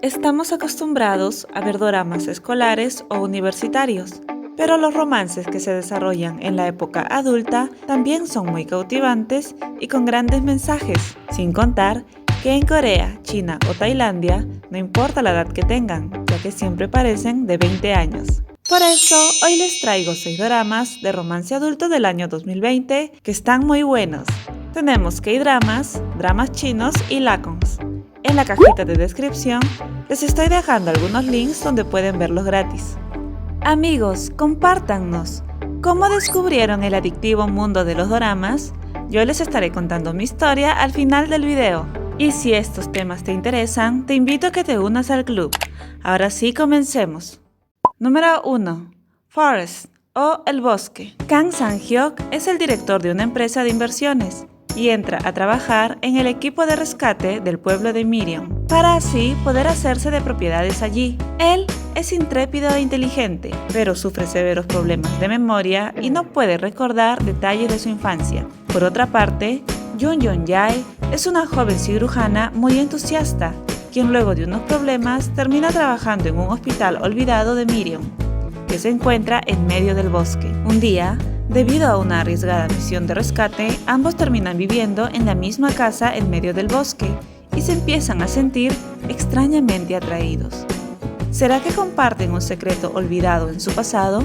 Estamos acostumbrados a ver doramas escolares o universitarios, pero los romances que se desarrollan en la época adulta también son muy cautivantes y con grandes mensajes, sin contar que en Corea, China o Tailandia no importa la edad que tengan, ya que siempre parecen de 20 años. Por eso, hoy les traigo 6 doramas de romance adulto del año 2020 que están muy buenos. Tenemos K-dramas, dramas chinos y lacons. En la cajita de descripción les estoy dejando algunos links donde pueden verlos gratis. Amigos, compártannos. ¿Cómo descubrieron el adictivo mundo de los doramas? Yo les estaré contando mi historia al final del video. Y si estos temas te interesan, te invito a que te unas al club. Ahora sí, comencemos. Número 1. Forest o El Bosque. Kang Sang-hyuk es el director de una empresa de inversiones y entra a trabajar en el equipo de rescate del pueblo de Miriam, para así poder hacerse de propiedades allí. Él es intrépido e inteligente, pero sufre severos problemas de memoria y no puede recordar detalles de su infancia. Por otra parte, Jung Yeon-jae es una joven cirujana muy entusiasta, quien luego de unos problemas termina trabajando en un hospital olvidado de Miriam, que se encuentra en medio del bosque. Un día, debido a una arriesgada misión de rescate, ambos terminan viviendo en la misma casa en medio del bosque y se empiezan a sentir extrañamente atraídos. ¿Será que comparten un secreto olvidado en su pasado?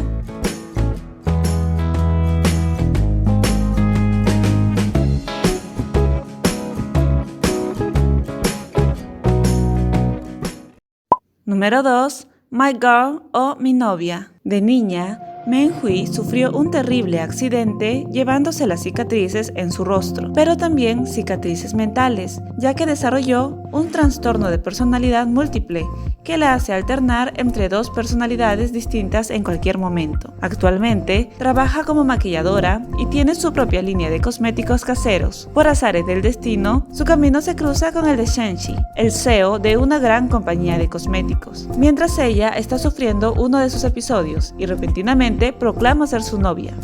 Número 2. My Girl o Mi Novia. De niña, Min-hui sufrió un terrible accidente llevándose las cicatrices en su rostro, pero también cicatrices mentales, ya que desarrolló un trastorno de personalidad múltiple que la hace alternar entre dos personalidades distintas en cualquier momento. Actualmente, trabaja como maquilladora y tiene su propia línea de cosméticos caseros. Por azares del destino, su camino se cruza con el de Shenji, el CEO de una gran compañía de cosméticos, mientras ella está sufriendo uno de sus episodios y repentinamente proclama ser su novia.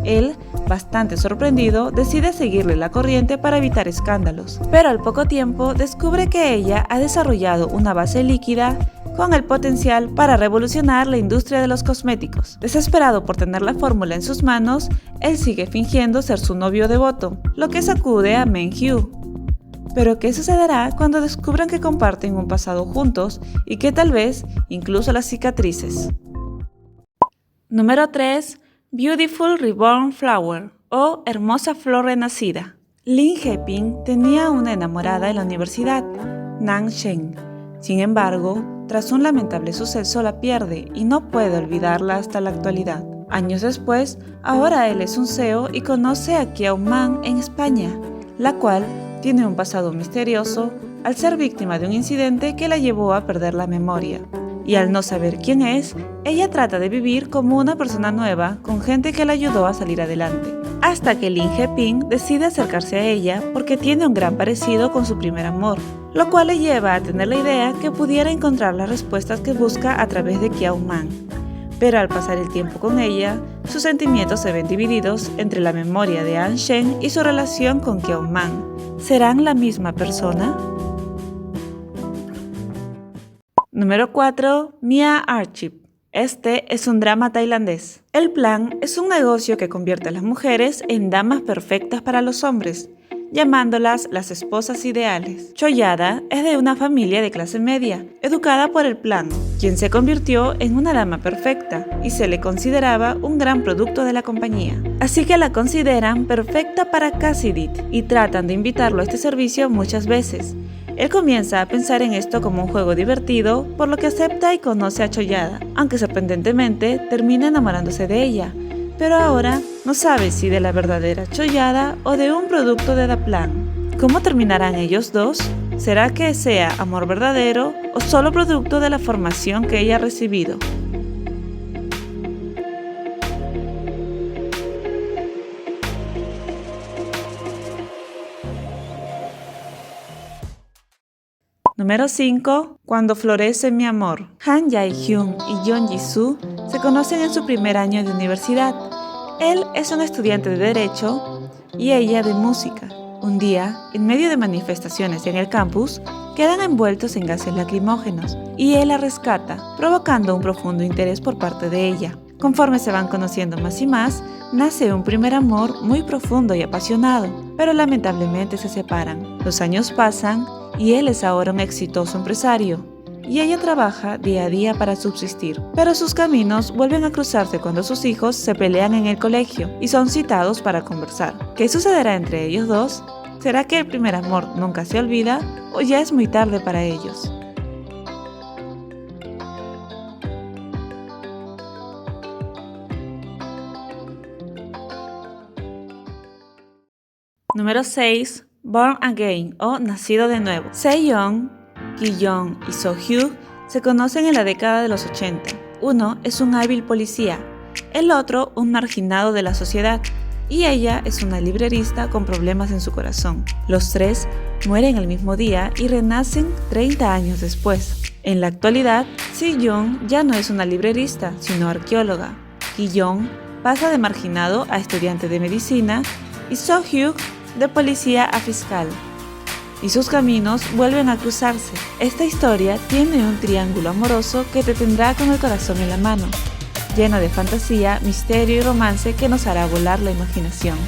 Él, bastante sorprendido, decide seguirle la corriente para evitar escándalos, pero al poco tiempo descubre que ella ha desarrollado una base líquida con el potencial para revolucionar la industria de los cosméticos. Desesperado por tener la fórmula en sus manos, él sigue fingiendo ser su novio devoto, lo que sacude a Min-hyu. Pero ¿qué sucederá cuando descubran que comparten un pasado juntos y que tal vez incluso las cicatrices? Número 3. Beautiful Reborn Flower o Hermosa Flor Renacida. Lin Hae-ping tenía una enamorada en la universidad, Nan Shen. Sin embargo, tras un lamentable suceso la pierde y no puede olvidarla hasta la actualidad. Años después, ahora él es un CEO y conoce a Kiao Man en España, la cual tiene un pasado misterioso al ser víctima de un incidente que la llevó a perder la memoria. Y al no saber quién es, ella trata de vivir como una persona nueva con gente que la ayudó a salir adelante. Hasta que Lin Hae-ping decide acercarse a ella porque tiene un gran parecido con su primer amor, lo cual le lleva a tener la idea que pudiera encontrar las respuestas que busca a través de Kiao Man. Pero al pasar el tiempo con ella, sus sentimientos se ven divididos entre la memoria de An Shen y su relación con Kiao Man. ¿Serán la misma persona? Número 4. Mia Archip. Este es un drama tailandés. El plan es un negocio que convierte a las mujeres en damas perfectas para los hombres, llamándolas las esposas ideales. Choyada es de una familia de clase media, educada por el plan, quien se convirtió en una dama perfecta y se le consideraba un gran producto de la compañía. Así que la consideran perfecta para Cassidy y tratan de invitarlo a este servicio muchas veces. Él comienza a pensar en esto como un juego divertido, por lo que acepta y conoce a Choyada, aunque sorprendentemente termina enamorándose de ella, pero ahora no sabe si de la verdadera Choyada o de un producto de Daplan. ¿Cómo terminarán ellos dos? ¿Será que sea amor verdadero o solo producto de la formación que ella ha recibido? Número 5. Cuando florece mi amor. Han Jae-hyun y Yeon Ji-soo se conocen en su primer año de universidad. Él es un estudiante de Derecho y ella de Música. Un día, en medio de manifestaciones en el campus, quedan envueltos en gases lacrimógenos y él la rescata, provocando un profundo interés por parte de ella. Conforme se van conociendo más y más, nace un primer amor muy profundo y apasionado, pero lamentablemente se separan. Los años pasan y él es ahora un exitoso empresario, y ella trabaja día a día para subsistir. Pero sus caminos vuelven a cruzarse cuando sus hijos se pelean en el colegio y son citados para conversar. ¿Qué sucederá entre ellos dos? ¿Será que el primer amor nunca se olvida o ya es muy tarde para ellos? Número 6. Born Again o Nacido de Nuevo. Sejong, Ki-young y So-hyuk se conocen en la década de los 80. Uno es un hábil policía, el otro un marginado de la sociedad, y ella es una librerista con problemas en su corazón. Los tres mueren el mismo día y renacen 30 años después. En la actualidad, Si-young ya no es una librerista, sino arqueóloga. Ki-young pasa de marginado a estudiante de medicina y So-hyuk de policía a fiscal, y sus caminos vuelven a cruzarse. Esta historia tiene un triángulo amoroso que te tendrá con el corazón en la mano, lleno de fantasía, misterio y romance que nos hará volar la imaginación.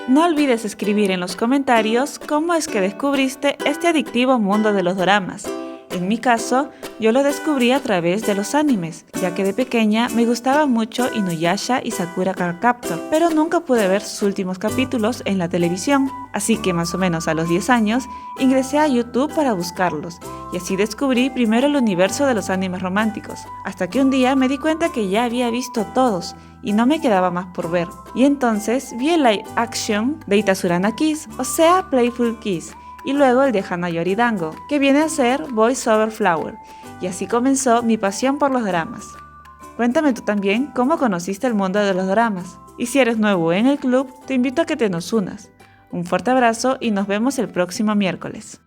No olvides escribir en los comentarios cómo es que descubriste este adictivo mundo de los doramas. En mi caso, yo lo descubrí a través de los animes, ya que de pequeña me gustaba mucho Inuyasha y Sakura Card Captor, pero nunca pude ver sus últimos capítulos en la televisión, así que más o menos a los 10 años ingresé a YouTube para buscarlos, y así descubrí primero el universo de los animes románticos, hasta que un día me di cuenta que ya había visto todos, y no me quedaba más por ver, y entonces vi el live action de Itasurana Kiss, o sea Playful Kiss, y luego el de Hana Yori Dango, que viene a ser Boys Over Flower, y así comenzó mi pasión por los dramas. Cuéntame tú también cómo conociste el mundo de los dramas, y si eres nuevo en el club, te invito a que te nos unas. Un fuerte abrazo y nos vemos el próximo miércoles.